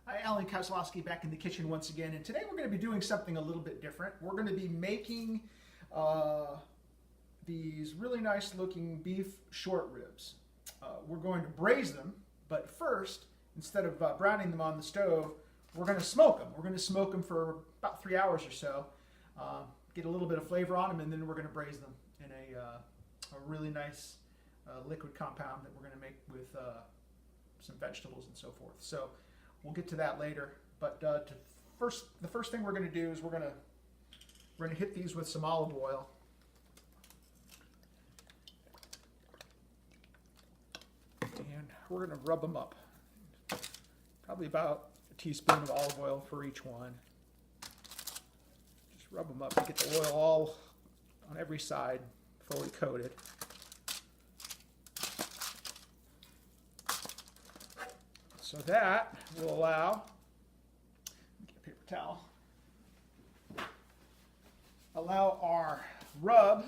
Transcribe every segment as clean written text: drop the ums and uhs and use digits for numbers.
Hi, Alan Kozlowski back in the kitchen once again, and today we're going to be doing something a little bit different. We're going to be making these really nice looking beef short ribs. We're going to braise them, but first, instead of browning them on the stove, we're going to smoke them. We're going to smoke them for about 3 hours or so, get a little bit of flavor on them, and then we're going to braise them in a really nice liquid compound that we're going to make with some vegetables and so forth. So we'll get to that later. But the first thing we're going to do is we're going to hit these with some olive oil. And we're going to rub them up. Probably about a teaspoon of olive oil for each one. Just rub them up and get the oil all on every side, fully coated. So that will allow, get a paper towel, allow our rub,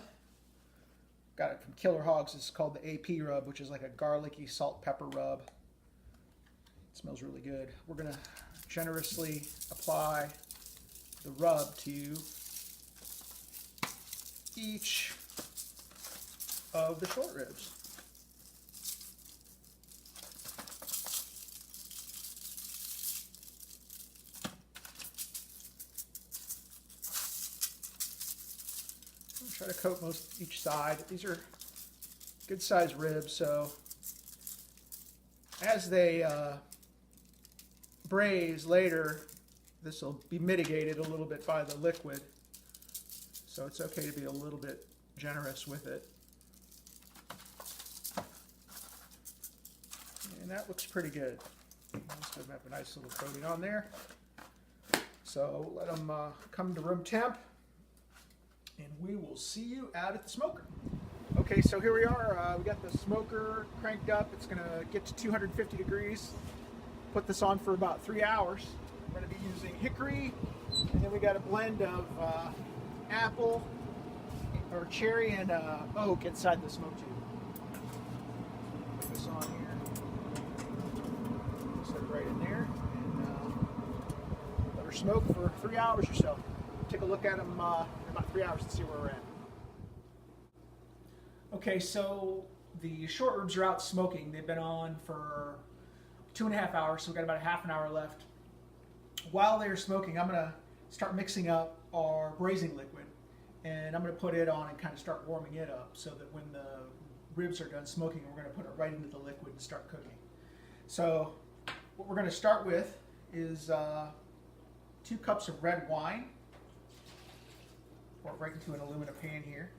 got it from Killer Hogs, it's called the AP rub, which is like a garlicky salt pepper rub. It smells really good. We're going to generously apply the rub to each of the short ribs. Try to coat each side. These are good sized ribs, so as they braise later, this will be mitigated a little bit by the liquid, so it's okay to be a little bit generous with it. And that looks pretty good. Let's have a nice little coating on there. So let them come to room temp, and we will see you out at the smoker. Okay, so here we are. We got the smoker cranked up. It's going to get to 250 degrees. Put this on for about 3 hours. We're going to be using hickory, and then we got a blend of apple or cherry and oak inside the smoke tube. Put this on here. Set it right in there, and let her smoke for 3 hours or so. Take a look at them in about 3 hours and see where we're at. Okay, so the short ribs are out smoking. They've been on for 2.5 hours, so we've got about a half an hour left. While they're smoking, I'm going to start mixing up our braising liquid, and I'm going to put it on and kind of start warming it up so that when the ribs are done smoking, we're going to put it right into the liquid and start cooking. So what we're going to start with is 2 cups of red wine. Pour it right into an aluminum pan here.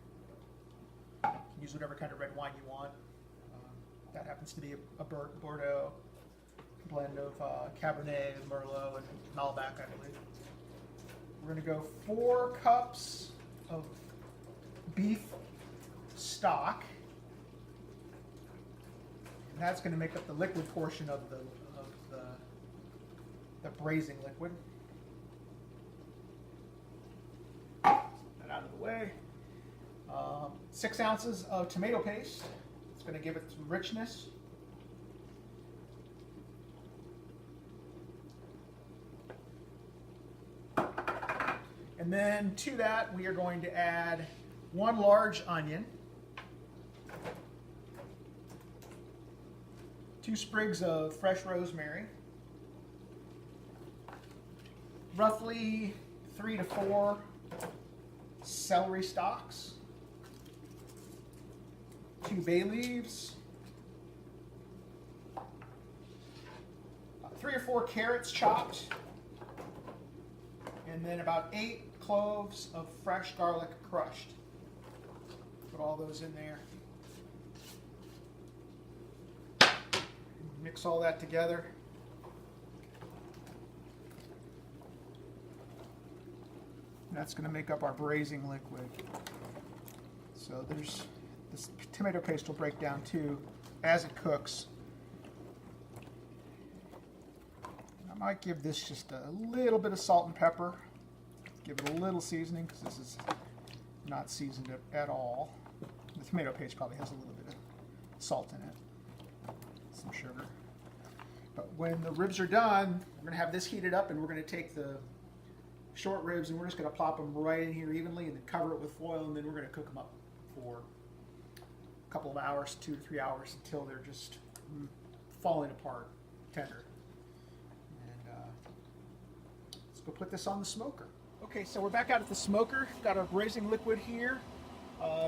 You can use whatever kind of red wine you want. That happens to be a Bordeaux blend of Cabernet, Merlot, and Malbec, I believe. We're going to go 4 cups of beef stock. And that's going to make up the liquid portion of the braising liquid. Out of the way. 6 ounces of tomato paste. It's going to give it some richness. And then to that we are going to add 1 large onion, 2 sprigs of fresh rosemary, roughly 3 to 4 celery stalks, 2 bay leaves, 3 or 4 carrots chopped, and then about 8 cloves of fresh garlic crushed. Put all those in there. Mix all that together. That's going to make up our braising liquid. So this tomato paste will break down too as it cooks. I might give this just a little bit of salt and pepper. Give it a little seasoning because this is not seasoned at all. The tomato paste probably has a little bit of salt in it. Some sugar. But when the ribs are done, we're going to have this heated up, and we're going to take the short ribs and we're just going to plop them right in here evenly and then cover it with foil, and then we're going to cook them up for a couple of hours, 2 to 3 hours, until they're just falling apart, tender. And let's go put this on the smoker. Okay, so we're back out at the smoker. Got our braising liquid here.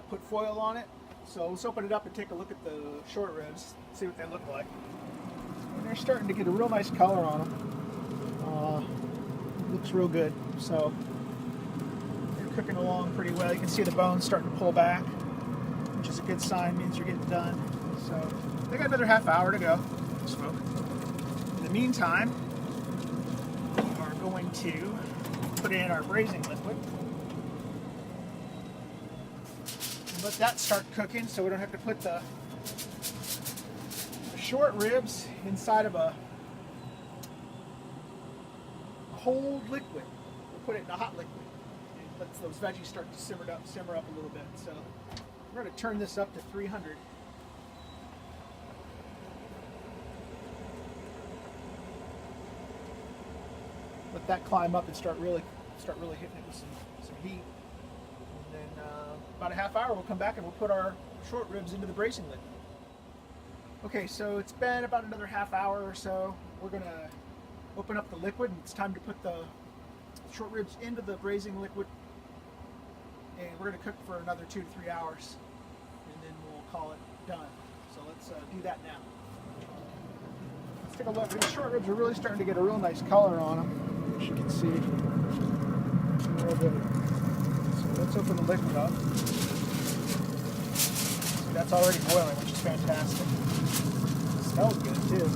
Put foil on it. So let's open it up and take a look at the short ribs, see what they look like. And they're starting to get a real nice color on them. Looks real good. So they're cooking along pretty well. You can see the bones starting to pull back, which is a good sign, means you're getting done. So they got another half hour to go to smoke. In the meantime, we are going to put in our braising liquid. Let that start cooking so we don't have to put the short ribs inside of a cold liquid. We'll put it in a hot liquid. It lets those veggies start to simmer up a little bit. So we're going to turn this up to 300. Let that climb up and start really hitting it with some heat. And then about a half hour we'll come back and we'll put our short ribs into the braising liquid. Okay, so it's been about another half hour or so. We're going to open up the liquid, and it's time to put the short ribs into the braising liquid, and we're going to cook for another 2 to 3 hours, and then we'll call it done. So let's do that now. Let's take a look. These short ribs are really starting to get a real nice color on them, as you can see. Real good. So let's open the liquid up. See, that's already boiling, which is fantastic. It smells good too.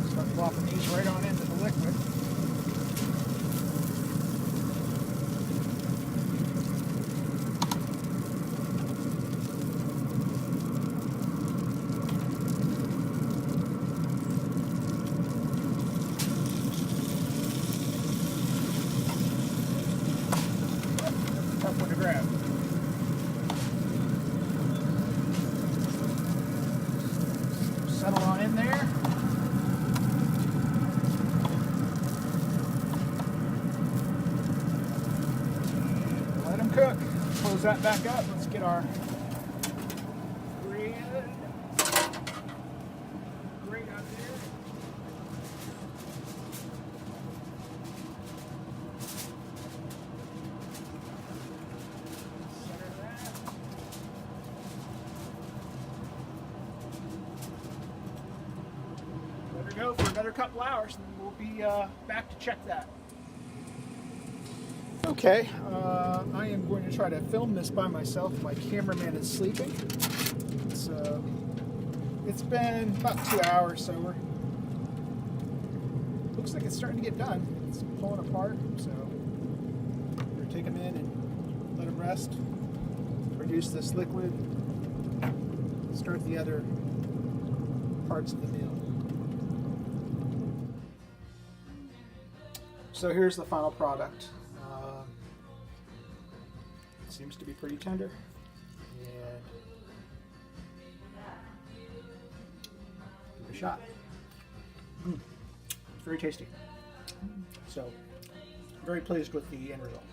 Start plopping these right on into the liquid. Tough one to grab. Settle on in there. Let them cook. Close that back up. Let's get our grate out there. Center that. Let her go for another couple hours, and we'll be back to check that. Okay, I am going to try to film this by myself. My cameraman is sleeping. It's been about 2 hours, so looks like it's starting to get done. It's pulling apart, so we're going to take them in and let them rest, reduce this liquid, start the other parts of the meal. So here's the final product. Seems to be pretty tender, and give it a shot. It's very tasty. So, very pleased with the end result.